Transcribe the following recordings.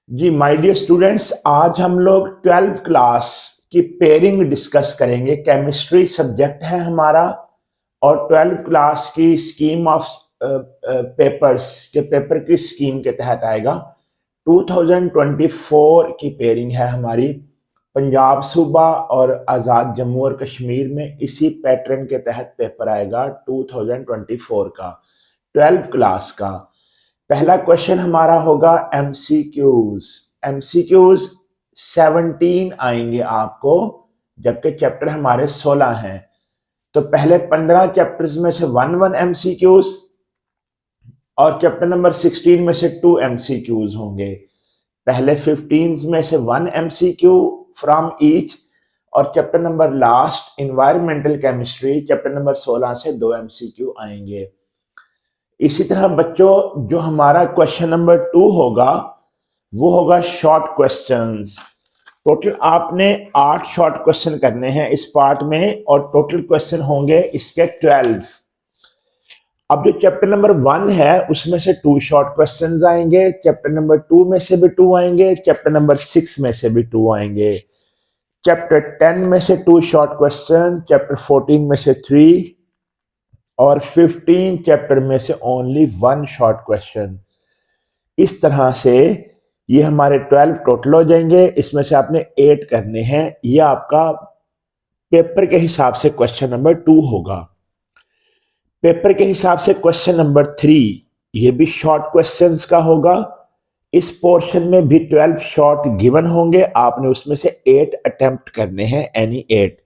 Ji my dear students, आज हम लोग 12th क्लास की पेयरिंग डिस्कस करेंगे। केमिस्ट्री सब्जेक्ट है हमारा और 12th क्लास की स्कीम ऑफ पेपर्स के पेपर की स्कीम के तहत आएगा। 2024 की पेयरिंग है हमारी। पंजाब सूबा और आज़ाद जम्मू और कश्मीर में इसी पैटर्न के तहत पेपर आएगा 2024 का, 12th क्लास का। पहला क्वेश्चन हमारा होगा एमसीक्यूज। एमसीक्यूज 17 आएंगे आपको, जबकि चैप्टर हमारे 16 हैं। तो पहले 15 चैप्टर्स में से 1 एमसीक्यूज और चैप्टर नंबर 16 में से 2 एमसीक्यूज होंगे। पहले 15 में से 1 एमसीक्यू फ्रॉम ईच, और chapter number last environmental chemistry chapter number 16 से 2 एमसीक्यू आएंगे। इसी तरह बच्चों, जो हमारा क्वेश्चन नंबर 2 होगा वो होगा शॉर्ट क्वेश्चंस। टोटल आपने 8 शॉर्ट क्वेश्चन करने हैं इस पार्ट में, और टोटल क्वेश्चन होंगे इसके 12। अब जो चैप्टर नंबर 1 है उसमें से 2 शॉर्ट क्वेश्चंस आएंगे, चैप्टर नंबर 2 में से भी 2 आएंगे, चैप्टर नंबर 6 में से भी 2 आएंगे, चैप्टर 10 में से 2 शॉर्ट क्वेश्चन, चैप्टर 14 में से 3 और 15 चैप्टर में से ओनली 1 शॉर्ट क्वेश्चन। इस तरह से ये हमारे 12 टोटल हो जाएंगे। इसमें से आपने 8 करने हैं। ये आपका पेपर के हिसाब से क्वेश्चन नंबर 2 होगा। पेपर के हिसाब से क्वेश्चन नंबर 3 ये भी शॉर्ट क्वेश्चंस का होगा। इस पोर्शन में भी 12 शॉर्ट गिवन होंगे, आपने उसमें से 8 अटेम्प्ट करने हैं, एनी 8।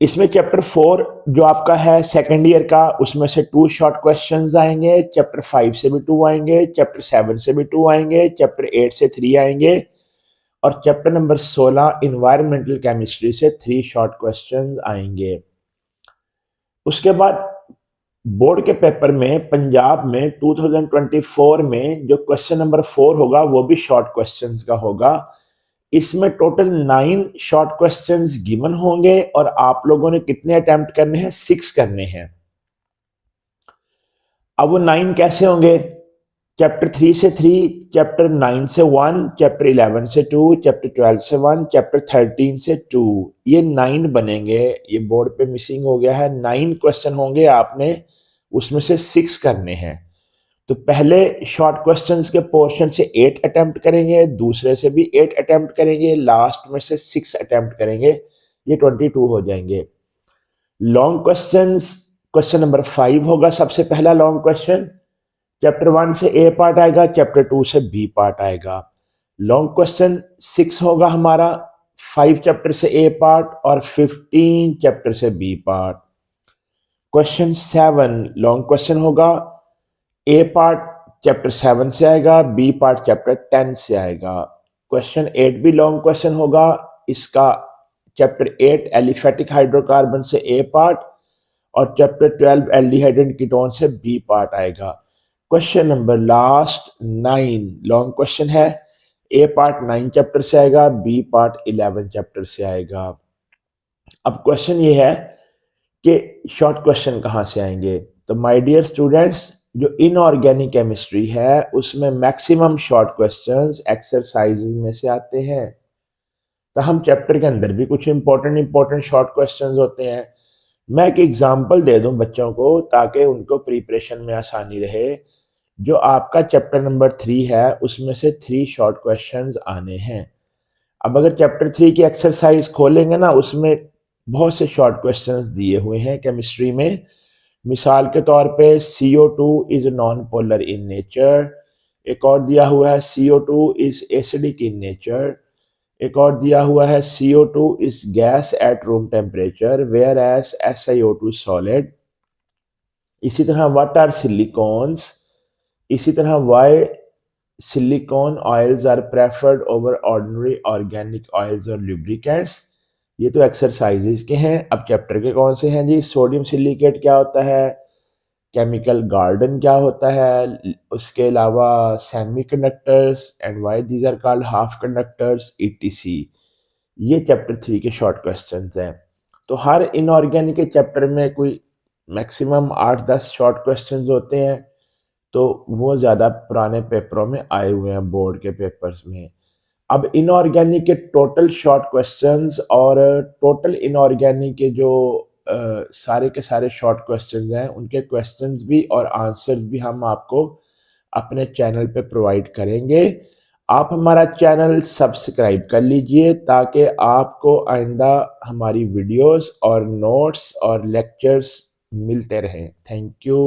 इसमें चैप्टर 4 जो आपका है सेकेंड ईयर का, उसमें से 2 शॉर्ट क्वेश्चंस आएंगे, चैप्टर 5 से भी 2 आएंगे, चैप्टर 7 से भी 2 आएंगे, चैप्टर 8 से 3 आएंगे, और चैप्टर नंबर 16 इन्वायरमेंटल केमिस्ट्री से 3 शॉर्ट क्वेश्चंस आएंगे। उसके बाद बोर्ड के पेपर में पंजाब में 2024 में जो क्वेश्चन नंबर 4 होगा वो भी शॉर्ट क्वेश्चंस का होगा। इसमें टोटल 9 शॉर्ट क्वेश्चंस गिवन होंगे, और आप लोगों ने कितने अटेम्प्ट करने हैं? 6 करने हैं। अब वो 9 कैसे होंगे? चैप्टर 3 से 3, चैप्टर 9 से 1, चैप्टर 11 से 2, चैप्टर 12 से 1, चैप्टर 13 से 2, ये 9 बनेंगे। ये बोर्ड पे मिसिंग हो गया है। 9 क्वेश्चन होंगे, आपने उसमें से 6 करने हैं। तो पहले शॉर्ट क्वेश्चंस के पोर्शन से 8 अटेम्प्ट करेंगे, दूसरे से भी 8 अटेम्प्ट करेंगे, लास्ट में से 6 अटेम्प्ट करेंगे, ये 22 हो जाएंगे। लॉन्ग क्वेश्चंस, क्वेश्चन नंबर 5 होगा सबसे पहला लॉन्ग क्वेश्चन। चैप्टर 1 से ए पार्ट आएगा, चैप्टर 2 से बी पार्ट आएगा। लॉन्ग क्वेश्चन 6 होगा हमारा, 5 चैप्टर से ए पार्ट और 15 चैप्टर से B part. Question 7 long question होगा, ए पार्ट चैप्टर 7 से आएगा, बी पार्ट चैप्टर 10 से आएगा। क्वेश्चन 8 भी लॉन्ग क्वेश्चन होगा, इसका चैप्टर 8 एलिफेटिक हाइड्रोकार्बन से ए पार्ट और चैप्टर 12 एल्डिहाइड एंड कीटोन से बी पार्ट आएगा। Question number last 9 long question है, ए पार्ट 9 चैप्टर से आएगा, बी पार्ट 11 चैप्टर से आएगा। अब क्वेश्चन ये है कि शॉर्ट क्वेश्चन कहाँ से आएंगे? तो माय डियर स्टूडेंट्स, जो इनऑर्गेनिक केमिस्ट्री है उसमें मैक्सिमम शॉर्ट क्वेश्चंस एक्सरसाइजेज में से आते हैं। तो हम चैप्टर के अंदर भी कुछ इंपॉर्टेंट शॉर्ट क्वेश्चंस होते हैं। मैं एक एग्जांपल दे दूं बच्चों को ताकि उनको प्रिपरेशन में आसानी रहे। जो आपका चैप्टर नंबर 3 है उसमें से 3 शॉर्ट क्वेश्चंस आने हैं। अब अगर चैप्टर 3 की एक्सरसाइज खोलेंगे ना, उसमें बहुत से शॉर्ट क्वेश्चंस दिए हुए हैं केमिस्ट्री में। मिसाल के तौर पे CO2 is non polar in nature, एक और दिया हुआ है CO2 is acidic in nature, एक और दिया हुआ है CO2 is gas at room temperature where as SiO2 solid. इसी तरह व्हाट आर सिलिकॉन्स, इसी तरह why silicone oils are preferred over ordinary organic oils और लुब्रिकेंट्स। ये तो एक्सरसाइजेज के हैं। अब चैप्टर के कौन से हैं जी? सोडियम सिलिकेट क्या होता है, केमिकल गार्डन क्या होता है, उसके अलावा semiconductors and why these are called half conductors ETC। ये चैप्टर 3 के शॉर्ट क्वेश्चंस हैं। तो हर इनऑर्गेनिक के चैप्टर में कोई मैक्सिमम 8-10 शॉर्ट क्वेश्चंस होते हैं। तो वो ज़्यादा पुराने पेपरों में आए हुए हैं, बोर्ड के पेपर्स में। अब इनऑर्गेनिक के टोटल शॉर्ट क्वेश्चंस और टोटल इनऑर्गेनिक के जो सारे के सारे शॉर्ट क्वेश्चंस हैं, उनके क्वेश्चंस भी और आंसर्स भी हम आपको अपने चैनल पे प्रोवाइड करेंगे। आप हमारा चैनल सब्सक्राइब कर लीजिए ताकि आपको आइंदा हमारी वीडियोस और नोट्स और लेक्चर्स मिलते रहें। Thank you.